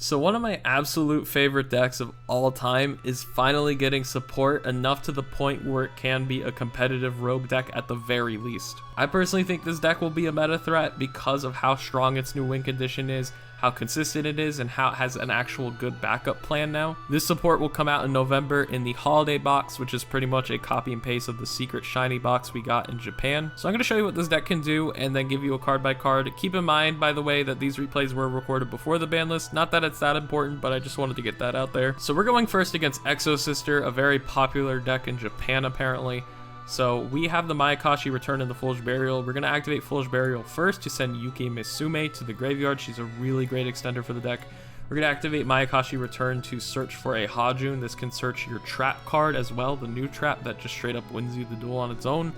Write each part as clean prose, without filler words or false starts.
So one of my absolute favorite decks of all time is finally getting support enough to the point where it can be a competitive rogue deck at the very least. I personally think this deck will be a meta threat because of how strong its new win condition is, how consistent it is, and how it has an actual good backup plan now. This support will come out in November in the holiday box, which is pretty much a copy and paste of the secret shiny box we got in Japan. So I'm going to show you what this deck can do and then give you a card by card. Keep in mind, by the way, that these replays were recorded before the ban list. Not that it's that important, but I just wanted to get that out there. So we're going first against Exosister, a very popular deck in Japan apparently. So we have the Mayakashi Return and the Foolish Burial. We're going to activate Foolish Burial first to send Yuki-Musume to the graveyard. She's a really great extender for the deck. We're going to activate Mayakashi Return to search for a Hajun. This can search your trap card as well, the new trap that just straight up wins you the duel on its own.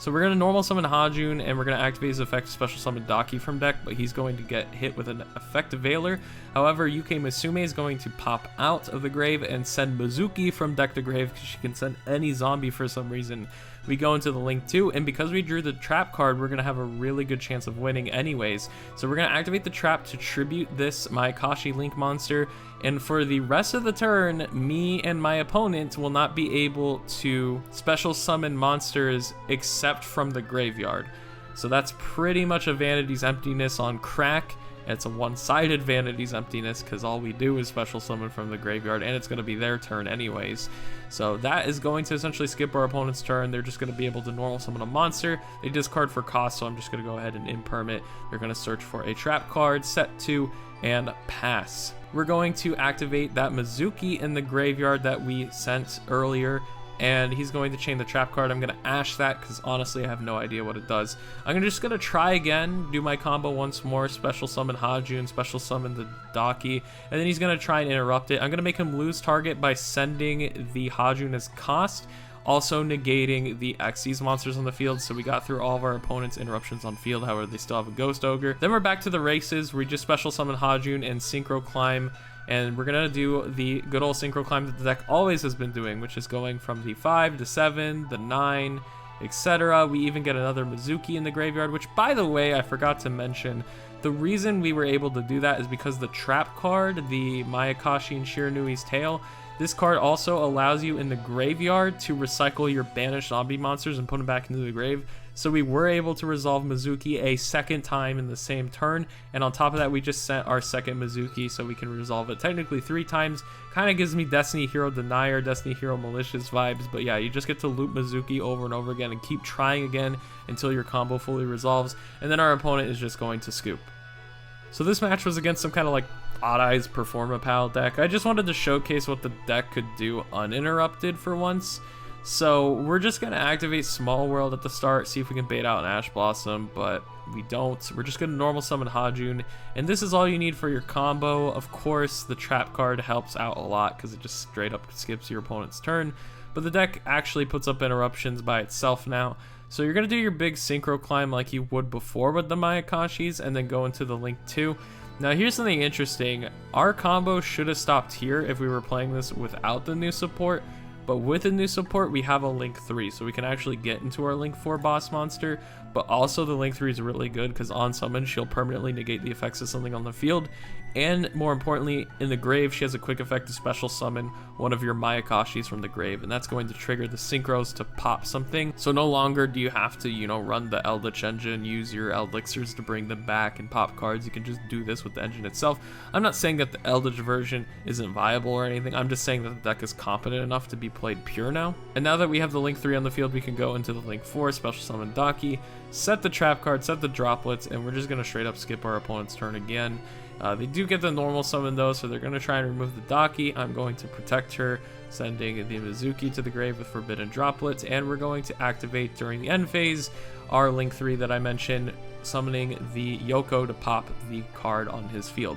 So we're going to normal summon Hajun, and we're going to activate his effect special summon Dakki from deck, but he's going to get hit with an effective Veiler. However, Yuki-Musume is going to pop out of the grave and send Mezuki from deck to grave because she can send any zombie for some reason. We go into the Link 2, and because we drew the trap card, we're going to have a really good chance of winning anyways. So we're going to activate the trap to tribute this Mayakashi Link monster, and for the rest of the turn, me and my opponent will not be able to special summon monsters except from the graveyard. So that's pretty much a Vanity's Emptiness on crack. It's a one-sided Vanity's Emptiness because all we do is special summon from the graveyard, and it's going to be their turn anyways. So that is going to essentially skip our opponent's turn. They're just going to be able to normal summon a monster. They discard for cost, so I'm just going to go ahead and imperm it. They're going to search for a trap card, set 2, and pass. We're going to activate that Mezuki in the graveyard that we sent earlier, and he's going to chain the trap card. I'm going to ash that because honestly I have no idea what it does. I'm just going to try again, do my combo once more, special summon Hajun, special summon the Dakki, and then he's going to try and interrupt it. I'm going to make him lose target by sending the Hajun as cost, also negating the Xyz monsters on the field. So we got through all of our opponent's interruptions on field, however they still have a Ghost Ogre. Then we're back to the races. We just special summon Hajun and Synchro Climb, and we're gonna do the good old Synchro Climb that the deck always has been doing, which is going from the 5 to 7, the 9, etc. We even get another Mezuki in the graveyard, which, by the way, I forgot to mention. The reason we were able to do that is because the trap card, the Mayakashi and Shiranui's Tail, this card also allows you in the graveyard to recycle your banished zombie monsters and put them back into the grave. So we were able to resolve Mezuki a second time in the same turn, and on top of that we just sent our second Mezuki so we can resolve it technically 3 times. Kind of gives me Destiny Hero Denier, Destiny Hero Malicious vibes, but yeah, you just get to loop Mezuki over and over again and keep trying again until your combo fully resolves, and then our opponent is just going to scoop. So this match was against some kind of like Odd Eyes Performapal deck. I just wanted to showcase what the deck could do uninterrupted for once. So we're just going to activate Small World at the start, see if we can bait out an Ash Blossom, but we don't. We're just going to normal summon Hajun, and this is all you need for your combo. Of course, the trap card helps out a lot because it just straight up skips your opponent's turn, but the deck actually puts up interruptions by itself now. So you're going to do your big Synchro Climb like you would before with the Mayakashis, and then go into the Link 2. Now here's something interesting. Our combo should have stopped here if we were playing this without the new support, but with the new support we have a Link 3, so we can actually get into our Link 4 boss monster. But also the Link 3 is really good because on summon she'll permanently negate the effects of something on the field, and more importantly, in the grave she has a quick effect to special summon one of your Mayakashis from the grave, and that's going to trigger the synchros to pop something. So no longer do you have to, you know, run the Eldritch engine, use your elixirs to bring them back and pop cards. You can just do this with the engine itself. I'm not saying that the Eldritch version isn't viable or anything, I'm just saying that the deck is competent enough to be played pure now. And now that we have the Link 3 on the field, we can go into the Link 4, special summon Dakki, set the trap card, set the droplets, and we're just going to straight up skip our opponent's turn again. They do get the normal summon though, so they're going to try and remove the Dakki. I'm going to protect her, sending the Mezuki to the grave with Forbidden Droplets, and we're going to activate during the end phase our Link 3 that I mentioned, summoning the Yoko to pop the card on his field.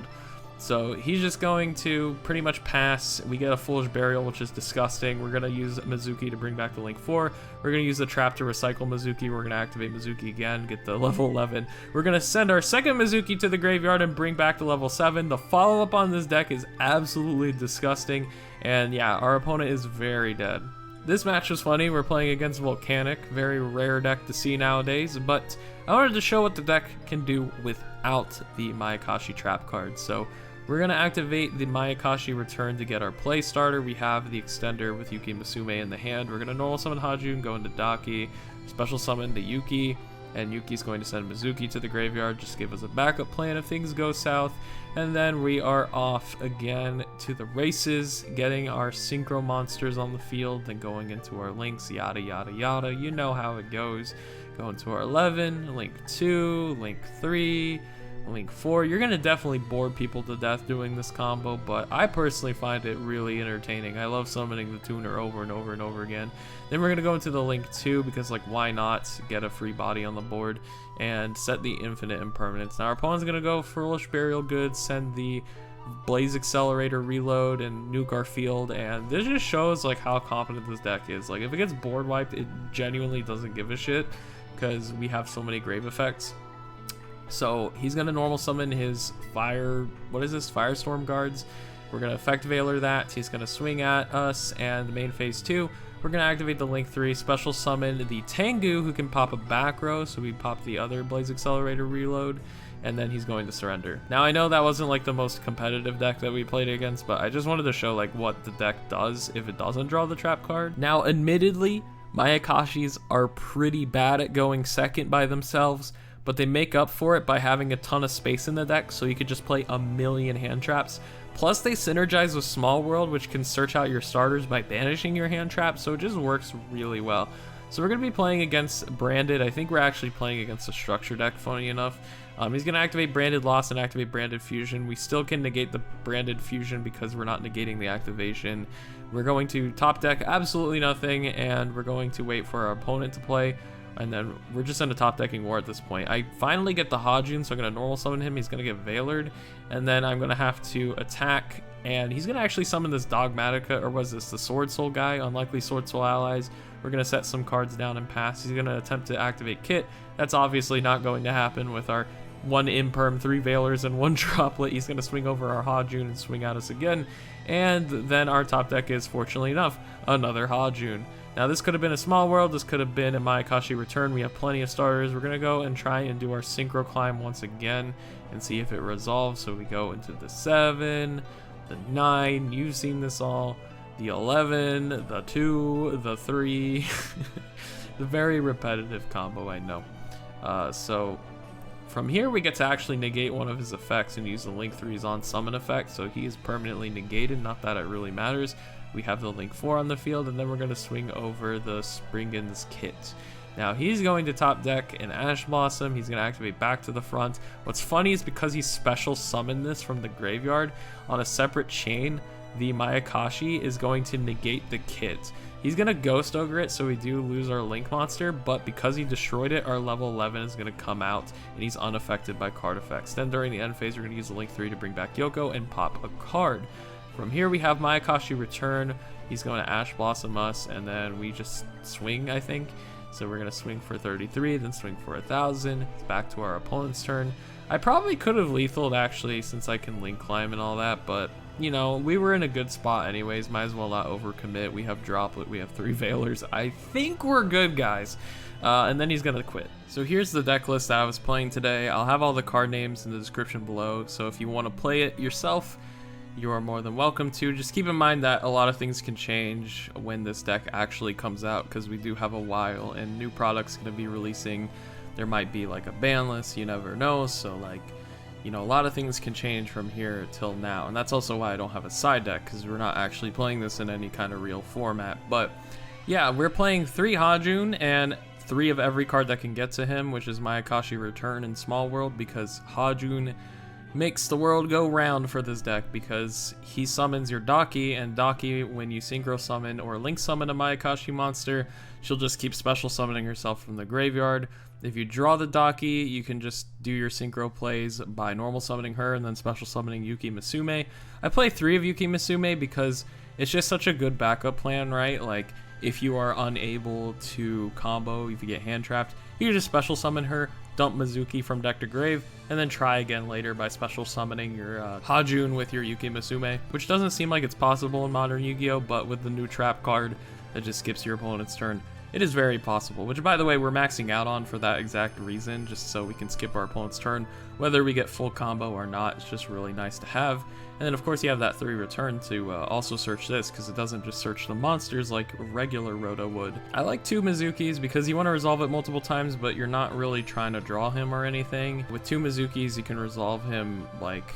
So he's just going to pretty much pass. We get a Foolish Burial, which is disgusting. We're going to use Mezuki to bring back the Link 4. We're going to use the trap to recycle Mezuki. We're going to activate Mezuki again, get the level 11. We're going to send our second Mezuki to the graveyard and bring back the level 7. The follow-up on this deck is absolutely disgusting. And yeah, our opponent is very dead. This match was funny. We're playing against Volcanic, very rare deck to see nowadays, but I wanted to show what the deck can do without the Mayakashi trap card. So We're going to activate the Mayakashi Return to get our play starter. We have the extender with Yuki-Musume in the hand. We're going to normal summon Hajun, go into Dakki, special summon the Yuki, and Yuki's going to send Mezuki to the graveyard, just give us a backup plan if things go south. And then we are off again to the races, getting our synchro monsters on the field, then going into our links, yada yada yada. You know how it goes. Going to our 11, link 2, link 3, link 4. You're going to definitely bore people to death doing this combo, but I personally find it really entertaining. I love summoning the tuner over and over and over again. Then we're going to go into the link 2 because, like, why not get a free body on the board and set the infinite impermanence. Now our opponent's going to go Foolish Burial Goods, send the Blaze Accelerator, reload, and nuke our field, and this just shows like how competent this deck is. Like, if it gets board wiped, it genuinely doesn't give a shit because we have so many grave effects. So he's gonna normal summon his Firestorm guards. We're gonna effect Veiler that. He's gonna swing at us, and the main phase 2, we're gonna activate the link 3, special summon the Tengu, who can pop a back row, so we pop the other Blaze Accelerator reload, and then he's going to surrender. Now I know that wasn't like the most competitive deck that we played against, but I just wanted to show like what the deck does if it doesn't draw the trap card. Now admittedly, Mayakashis are pretty bad at going second by themselves, but they make up for it by having a ton of space in the deck, so you could just play a million hand traps. Plus they synergize with Small World, which can search out your starters by banishing your hand traps, so it just works really well. So we're going to be playing against Branded. I think we're actually playing against a structure deck, funny enough. He's going to activate Branded Loss and activate Branded Fusion. We still can negate the Branded Fusion because we're not negating the activation. We're going to top deck absolutely nothing, and we're going to wait for our opponent to play. And then we're just in a top decking war at this point. I finally get the Hajun, so I'm going to normal summon him. He's going to get Veilered, and then I'm going to have to attack, and he's going to actually summon this Dogmatica, or was this the Sword Soul guy? Unlikely Sword Soul allies. We're going to set some cards down and pass. He's going to attempt to activate Kit. That's obviously not going to happen with our 1 Imperm, 3 Veilers, and 1 Droplet. He's going to swing over our Hajun and swing at us again. And then our top deck is, fortunately enough, another Hajun. Now this could have been a Small World, this could have been a Mayakashi Return. We have plenty of starters. We're going to go and try and do our Synchro Climb once again and see if it resolves. So we go into the 7, the 9, you've seen this all, the 11, the 2, the 3, the very repetitive combo, I know. So from here we get to actually negate one of his effects and use the Link 3's on summon effect, so he is permanently negated, not that it really matters. We have the Link 4 on the field, and then we're going to swing over the Springen's Kit. Now he's going to top deck an Ash Blossom. He's going to activate back to the front. What's funny is because he special summoned this from the graveyard on a separate chain, the Mayakashi is going to negate the Kit. He's going to Ghost Ogre it, so we do lose our Link monster, but because he destroyed it, our level 11 is going to come out, and he's unaffected by card effects. Then during the end phase, we're going to use the Link 3 to bring back Yoko and pop a card. From here, we have Mayakashi Return. He's going to Ash Blossom us, and then we just swing, I think. So we're going to swing for 33, then swing for 1,000. It's back to our opponent's turn. I probably could have lethaled, actually, since I can Link Climb and all that, but you know, we were in a good spot anyways. Might as well not overcommit. We have Droplet, we have 3 Veilers. I think we're good, guys. And then he's gonna quit. So here's the deck list that I was playing today. I'll have all the card names in the description below, so if you want to play it yourself, you are more than welcome to. Just keep in mind that a lot of things can change when this deck actually comes out, because we do have a while and new products going to be releasing. There might be like a ban list, you never know. So like, you know, a lot of things can change from here till now, and that's also why I don't have a side deck, because we're not actually playing this in any kind of real format. But yeah, we're playing 3 Hajun and 3 of every card that can get to him, which is Mayakashi Return and Small World, because Hajun makes the world go round for this deck, because he summons your Dakki, and Dakki, when you synchro summon or link summon a Mayakashi monster, she'll just keep special summoning herself from the graveyard. If you draw the Dakki, you can just do your synchro plays by normal summoning her and then special summoning Yuki-Musume. I play 3 of Yuki-Musume because it's just such a good backup plan, right? Like, if you are unable to combo, if you get hand trapped, you can just special summon her, dump Mezuki from deck to grave, and then try again later by special summoning your Hajun with your Yuki-Musume, which doesn't seem like it's possible in modern Yu-Gi-Oh, but with the new trap card that just skips your opponent's turn, it is very possible, which by the way, we're maxing out on for that exact reason, just so we can skip our opponent's turn. Whether we get full combo or not, it's just really nice to have. And then of course you have that 3 return to also search this, because it doesn't just search the monsters like regular Roto would. I like 2 Mezukis because you want to resolve it multiple times, but you're not really trying to draw him or anything. With 2 Mezukis, you can resolve him like,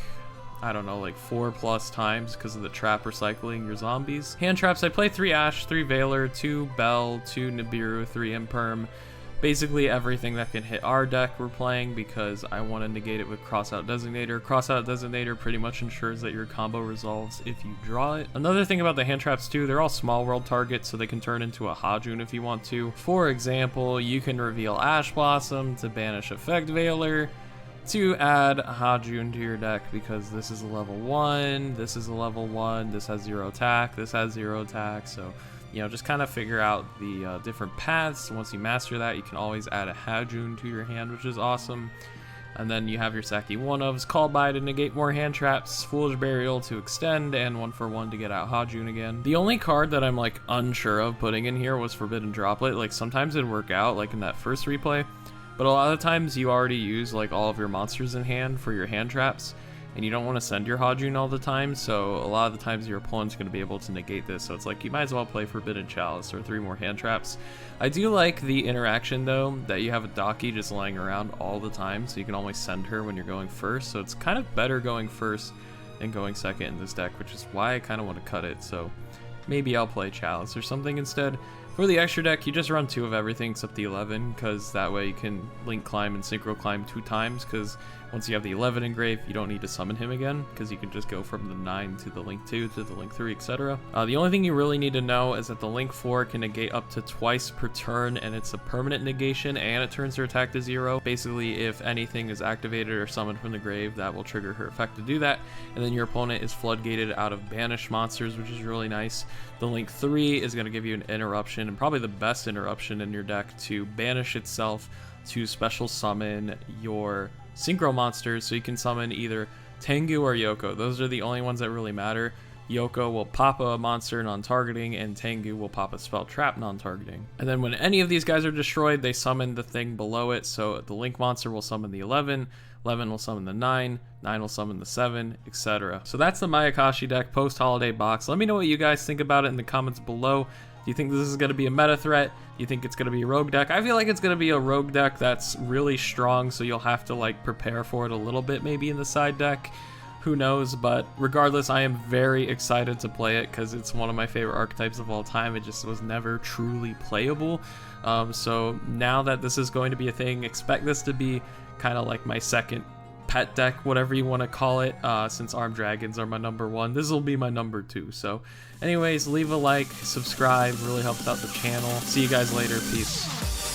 I don't know, like 4+ times because of the trap recycling your zombies. Hand traps, I play 3 Ash, 3 Veiler, 2 Belle, 2 Nibiru, 3 Imperm. Basically everything that can hit our deck we're playing because I want to negate it with Crossout Designator. Crossout Designator pretty much ensures that your combo resolves if you draw it. Another thing about the hand traps too, they're all small world targets, so they can turn into a Hajun if you want to. For example, you can reveal Ash Blossom to banish Effect Veiler, to add Hajun to your deck because this is a level 1, this is a level 1, this has 0 attack, this has 0 attack, so you know, just kind of figure out the different paths. Once you master that, you can always add a Hajun to your hand, which is awesome. And then you have your Saki 1-ofs, Call By to negate more hand traps, Foolish Burial to extend, and 1-for-1 to get out Hajun again. The only card that I'm like unsure of putting in here was Forbidden Droplet. Like sometimes it'd work out, like in that first replay, but a lot of times you already use like all of your monsters in hand for your hand traps, and you don't want to send your Hajun all the time, so a lot of the times your opponent's going to be able to negate this, so it's like you might as well play Forbidden Chalice or 3 more hand traps. I do like the interaction though, that you have a Dakki just lying around all the time, so you can always send her when you're going first, so it's kind of better going first and going second in this deck, which is why I kind of want to cut it, so maybe I'll play Chalice or something instead. For the extra deck, you just run 2 of everything except the 11, because that way you can Link Climb and Synchro Climb 2 times, because once you have the 11 engraved, you don't need to summon him again, because you can just go from the 9 to the Link 2 to the Link 3, etc. The only thing you really need to know is that the Link 4 can negate up to twice per turn, and it's a permanent negation, and it turns her attack to 0. Basically, if anything is activated or summoned from the grave, that will trigger her effect to do that, and then your opponent is floodgated out of banished monsters, which is really nice. The Link 3 is going to give you an interruption, and probably the best interruption in your deck, to banish itself to special summon your synchro monsters, so you can summon either Tengu or Yoko. Those are the only ones that really matter. Yoko will pop a monster non-targeting, and Tengu will pop a spell trap non-targeting. And then when any of these guys are destroyed, they summon the thing below it, so the Link monster will summon the 11, 11 will summon the 9, 9 will summon the 7, etc. So that's the Mayakashi deck post-holiday box. Let me know what you guys think about it in the comments below. Do you think this is going to be a meta threat? Do you think it's going to be a rogue deck? I feel like it's going to be a rogue deck that's really strong, so you'll have to like prepare for it a little bit maybe in the side deck. Who knows? But regardless, I am very excited to play it because it's one of my favorite archetypes of all time. It just was never truly playable. So now that this is going to be a thing, expect this to be kind of like my second pet deck, whatever you want to call it, since Armed Dragons are my number 1. This will be my number 2. So anyways, leave a like, subscribe, really helps out the channel. See you guys later. Peace.